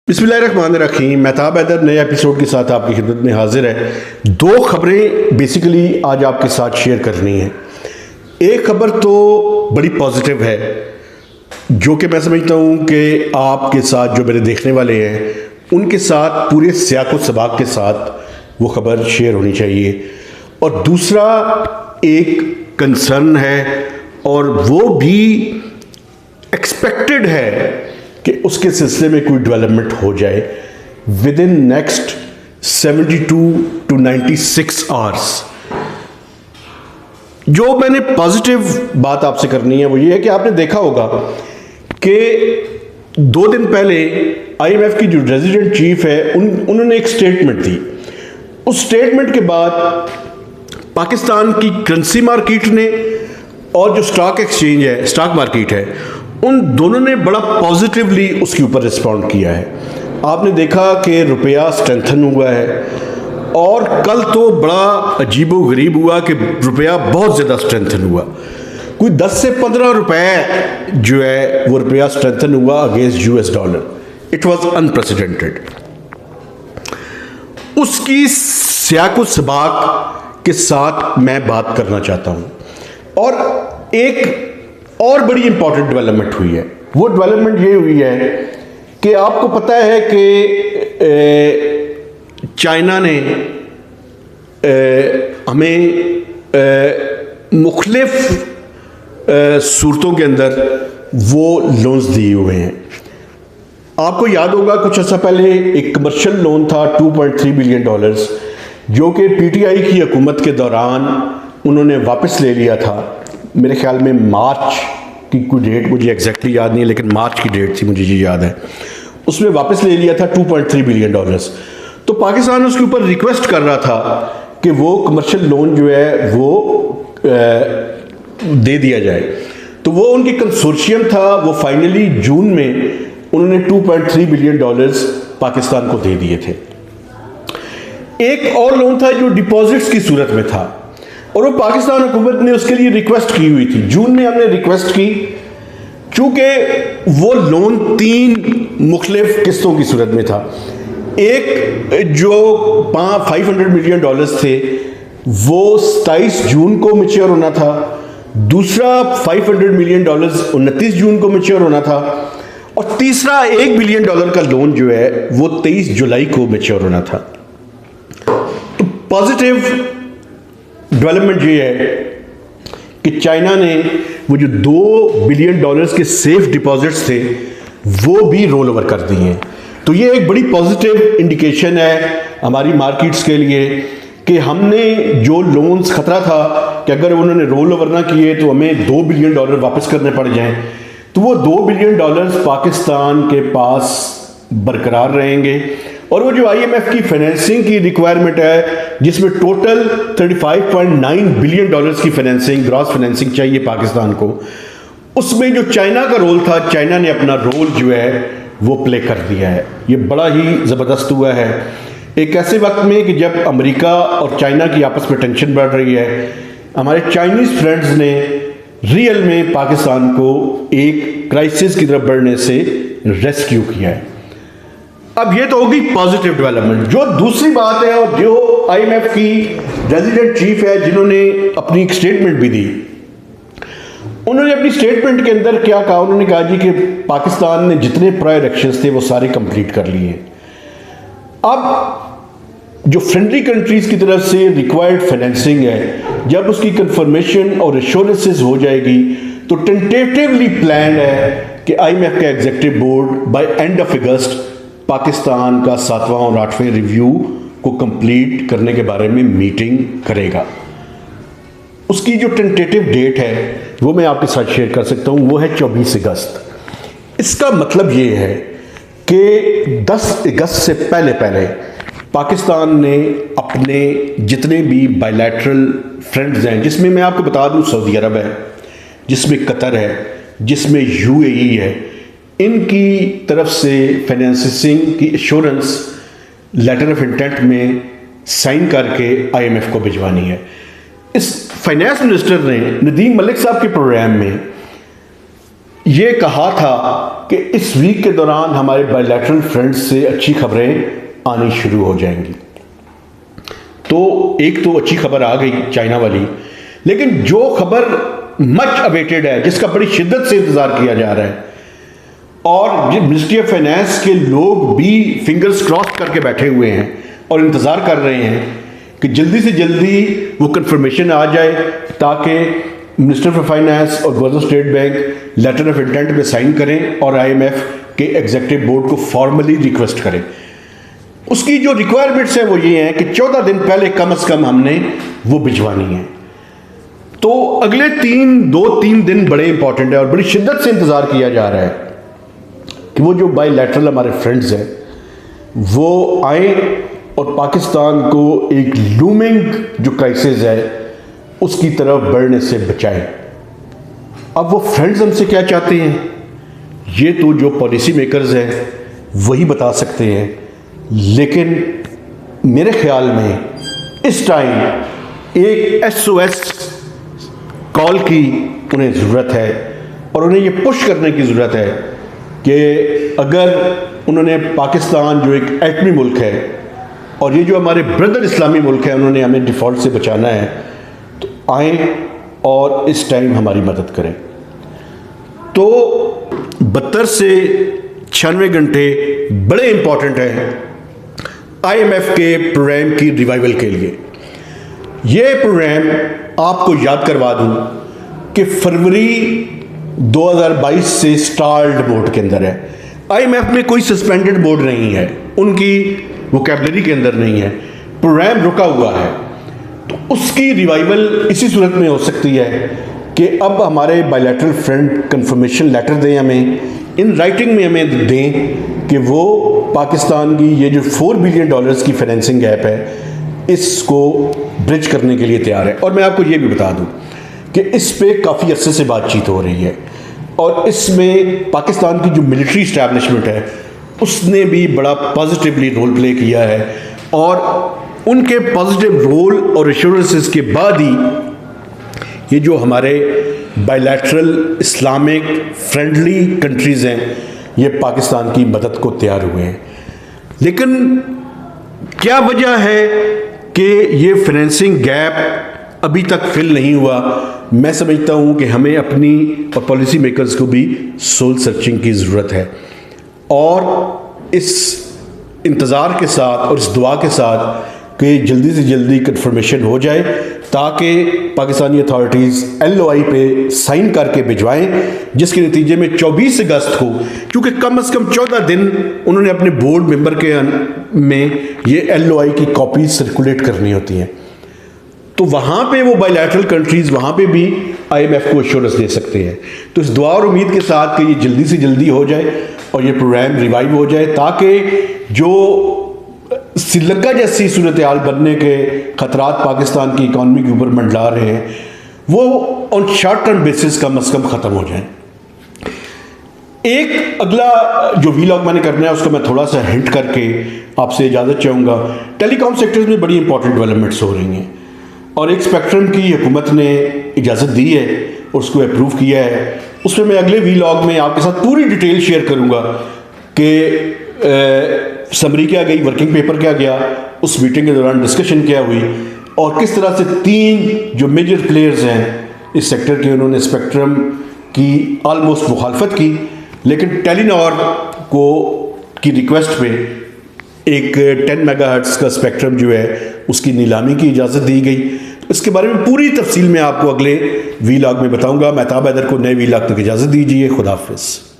बिस्मिल्लाहिर्रहमानिर्रहीम। मेहताब हैदर नए एपिसोड के साथ आपकी खिदमत में हाजिर है। दो खबरें बेसिकली आज आपके साथ शेयर करनी है। एक खबर तो बड़ी पॉजिटिव है जो कि मैं समझता हूँ कि आपके साथ जो मेरे देखने वाले हैं उनके साथ पूरे सियाक़ो सबाक़ के साथ वो खबर शेयर होनी चाहिए। और दूसरा एक कंसर्न है और वो भी एक्सपेक्टेड है कि उसके सिलसिले में कोई डेवलपमेंट हो जाए with in next 72 to 96 hours. जो मैंने पॉजिटिव बात आपसे करनी है वो ये है कि आपने देखा होगा कि 2 दिन पहले आईएमएफ की जो रेजिडेंट चीफ है उन्होंने एक स्टेटमेंट दी। उस स्टेटमेंट के बाद पाकिस्तान की करेंसी मार्केट ने और जो स्टॉक एक्सचेंज है, स्टॉक मार्केट है, उन दोनों ने बड़ा पॉजिटिवली उसके ऊपर रिस्पॉन्ड किया है। आपने देखा कि रुपया स्ट्रेंथन हुआ है और कल तो बड़ा अजीबो गरीब हुआ कि रुपया बहुत ज़्यादा स्ट्रेंथन हुआ। कोई 10 से 15 रुपए जो है वो रुपया स्ट्रेंथन हुआ against US dollar. It was unprecedented. उसकी सियाक़ो सबाक़ के साथ मैं बात करना चाहता हूँ। और एक और बड़ी इंपॉर्टेंट डेवलपमेंट हुई है। वो डेवलपमेंट ये हुई है कि आपको पता है कि चाइना ने हमें मुख्तलिफ सूरतों के अंदर वो लोन्स दिए हुए हैं। आपको याद होगा कुछ अर्सा पहले एक कमर्शियल लोन था 2.3 बिलियन डॉलर्स जो कि पीटीआई की हुकूमत के दौरान उन्होंने वापस ले लिया था। मेरे ख्याल में मार्च की कोई डेट मुझे एग्जैक्टली याद नहीं है, लेकिन मार्च की डेट थी, मुझे ये याद है। उसमें वापस ले लिया था 2.3 बिलियन डॉलर्स। तो पाकिस्तान उसके ऊपर रिक्वेस्ट कर रहा था कि वो कमर्शियल लोन जो है वो दे दिया जाए। तो वो उनकी कंसोर्शियम था, वो फाइनली जून में उन्होंने 2.3 बिलियन डॉलर्स पाकिस्तान को दे दिए थे। एक और लोन था जो डिपॉजिट्स की सूरत में था और वो पाकिस्तान हुकूमत ने उसके लिए रिक्वेस्ट की हुई थी। जून में हमने रिक्वेस्ट की, चूंकि वो लोन 3 मुख्तलिफ किस्तों की सूरत में था। एक जो 500 मिलियन डॉलर्स थे वो 27 जून को मैच्योर होना था। दूसरा 500 मिलियन डॉलर्स 29 जून को मैच्योर होना था। और तीसरा 1 बिलियन डॉलर का लोन जो है वो 23 जुलाई को मैच्योर होना था। तो पॉजिटिव डेवलपमेंट ये है कि चाइना ने वो जो 2 बिलियन डॉलर्स के सेफ डिपॉजिट्स थे वो भी रोल ओवर कर दिए हैं। तो ये एक बड़ी पॉजिटिव इंडिकेशन है हमारी मार्केट्स के लिए कि हमने जो लोन्स खतरा था कि अगर उन्होंने रोल ओवर ना किए तो हमें 2 बिलियन डॉलर वापस करने पड़ जाएं, तो वो 2 बिलियन डॉलर्स पाकिस्तान के पास बरकरार रहेंगे। और वो जो आईएमएफ की फाइनेंसिंग की रिक्वायरमेंट है जिसमें टोटल 35.9 बिलियन डॉलर्स की फाइनेंसिंग, ग्रॉस फाइनेंसिंग चाहिए पाकिस्तान को, उसमें जो चाइना का रोल था, चाइना ने अपना रोल जो है वो प्ले कर दिया है। ये बड़ा ही ज़बरदस्त हुआ है एक ऐसे वक्त में कि जब अमेरिका और चाइना की आपस में टेंशन बढ़ रही है। हमारे चाइनीज़ फ्रेंड्स ने रियल में पाकिस्तान को एक क्राइसिस की तरफ बढ़ने से रेस्क्यू किया है। अब ये तो होगी पॉजिटिव डेवलपमेंट। जो दूसरी बात है और जो आईएमएफ की रेजिडेंट चीफ है जिन्होंने अपनी एक स्टेटमेंट भी दी, उन्होंने अपनी स्टेटमेंट के अंदर क्या कहा? उन्होंने कहा जी कि पाकिस्तान ने जितने प्रायर एक्शंस थे वो सारे कंप्लीट कर लिए। अब जो फ्रेंडली कंट्रीज की तरफ से रिक्वायर्ड फाइनेंसिंग है, जब उसकी कंफर्मेशन और एश्योरेंसेस हो जाएगी तो टेंटेटिवली प्लान है कि आईएमएफ का executive board by end of अगस्त पाकिस्तान का 7वां और 8वें रिव्यू को कंप्लीट करने के बारे में मीटिंग करेगा। उसकी जो टेंटेटिव डेट है वो मैं आपके साथ शेयर कर सकता हूँ, वो है 24 अगस्त। इसका मतलब ये है कि 10 अगस्त से पहले पहले पाकिस्तान ने अपने जितने भी बायलैटरल फ्रेंड्स हैं, जिसमें मैं आपको बता दूँ सऊदी अरब है, जिसमें कतर है, जिसमें यूएई है, इनकी तरफ से फाइनेंसिंग की एश्योरेंस लेटर ऑफ इंटेंट में साइन करके आईएमएफ को भिजवानी है। इस फाइनेंस मिनिस्टर ने नदीम मलिक साहब के प्रोग्राम में ये कहा था कि इस वीक के दौरान हमारे बायलैटरल फ्रेंड्स से अच्छी खबरें आनी शुरू हो जाएंगी। तो एक तो अच्छी खबर आ गई चाइना वाली, लेकिन जो खबर मच अवेटेड है, जिसका बड़ी शिद्दत से इंतज़ार किया जा रहा है, और मिनिस्ट्री ऑफ फाइनेंस के लोग भी फिंगर्स क्रॉस करके बैठे हुए हैं और इंतज़ार कर रहे हैं कि जल्दी से जल्दी वो कंफर्मेशन आ जाए, ताकि मिनिस्टर ऑफ फाइनेंस और governor State Bank letter of intent में साइन करें और आईएमएफ के एग्जीक्यूटिव बोर्ड को फॉर्मली रिक्वेस्ट करें। उसकी जो रिक्वायरमेंट्स हैं वो ये हैं कि 14 दिन पहले कम से कम हमने वो भिजवानी है। तो अगले 2-3 दिन बड़े इंपॉर्टेंट है और बड़ी शिद्दत से इंतज़ार किया जा रहा है कि वो जो बायलैटरल हमारे फ्रेंड्स हैं वो आए और पाकिस्तान को एक लूमिंग जो क्राइसिस है उसकी तरफ बढ़ने से बचाएं। अब वो फ्रेंड्स हमसे क्या चाहते हैं, ये तो जो पॉलिसी मेकर्स हैं वही बता सकते हैं, लेकिन मेरे ख्याल में इस टाइम एक SOS कॉल की उन्हें ज़रूरत है और उन्हें ये पुश करने की ज़रूरत है कि अगर उन्होंने पाकिस्तान जो एक एटमी मुल्क है और ये जो हमारे ब्रदर इस्लामी मुल्क है उन्होंने हमें डिफ़ॉल्ट से बचाना है, तो आए और इस टाइम हमारी मदद करें। तो 72 से 96 घंटे बड़े इंपॉर्टेंट हैं IMF के प्रोग्राम की रिवाइवल के लिए। ये प्रोग्राम आपको याद करवा दूं कि फरवरी 2022 से स्टाल्ड मोड के अंदर है। IMF में कोई सस्पेंडेड मोड नहीं है, उनकी वोकैबुलरी के अंदर नहीं है, प्रोग्राम रुका हुआ है। तो उसकी रिवाइवल इसी सूरत में हो सकती है कि अब हमारे बायलैटरल फ्रेंड कंफर्मेशन लेटर दें, हमें इन राइटिंग में हमें दें कि वो पाकिस्तान की ये जो $4 बिलियन की फाइनेंसिंग गैप है इसको ब्रिज करने के लिए तैयार है। और मैं आपको ये भी बता दूं कि इस पे काफ़ी अरसे से बातचीत हो रही है और इसमें पाकिस्तान की जो मिलिट्री इस्टेब्लिशमेंट है उसने भी बड़ा पॉजिटिवली रोल प्ले किया है और उनके पॉजिटिव रोल और एश्योरेंसेस के बाद ही ये जो हमारे बायलैटरल इस्लामिक फ्रेंडली कंट्रीज़ हैं ये पाकिस्तान की मदद को तैयार हुए हैं। लेकिन क्या वजह है कि ये फाइनेंसिंग गैप अभी तक फिल नहीं हुआ? मैं समझता हूँ कि हमें अपनी और पॉलिसी मेकर्स को भी सोल सर्चिंग की ज़रूरत है और इस इंतज़ार के साथ और इस दुआ के साथ कि जल्दी से जल्दी कन्फर्मेशन हो जाए ताकि पाकिस्तानी अथॉरिटीज़ LOI पे साइन करके भिजवाएं, जिसके नतीजे में 24 अगस्त को, क्योंकि कम से कम 14 दिन उन्होंने अपने बोर्ड मेंबर के में ये LOI की कॉपी सर्कुलेट करनी होती हैं, तो वहाँ पे वो बायलैटरल कंट्रीज़ वहाँ पे भी IMF को एश्योरेंस दे सकते हैं। तो इस दुआ और उम्मीद के साथ कि ये जल्दी से जल्दी हो जाए और ये प्रोग्राम रिवाइव हो जाए ताकि जो श्रीलंका जैसी सूरत हाल बनने के खतरात पाकिस्तान की इकॉनमी के ऊपर मंडला रहे हैं वो ऑन शॉर्ट टर्म बेसिस कम से कम ख़त्म हो जाए। एक अगला जो वीलॉग मैंने करना है उसका मैं थोड़ा सा हिंट करके आपसे इजाज़त चाहूँगा। टेलीकॉम सेक्टर्स में बड़ी इंपॉर्टेंट डेवलपमेंट्स हो रही हैं और एक स्पेक्ट्रम की हुकूमत ने इजाज़त दी है और उसको अप्रूव किया है। उसमें मैं अगले वीलॉग में आपके साथ पूरी डिटेल शेयर करूँगा कि समरी क्या गई, वर्किंग पेपर क्या गया, उस मीटिंग के दौरान डिस्कशन क्या हुई और किस तरह से 3 जो मेजर प्लेयर्स हैं इस सेक्टर के उन्होंने स्पेक्ट्रम की ऑलमोस्ट मुखालफत की, लेकिन टेलीनॉर को की रिक्वेस्ट पे एक 10 मेगाहर्ट्ज़ का स्पेक्ट्रम जो है उसकी नीलामी की इजाज़त दी गई। तो इसके बारे में पूरी तफसील में आपको अगले वीलॉग में बताऊंगा। महताब हैदर को नए वीलॉग तक इजाज़त दीजिए। खुदा हाफिज़।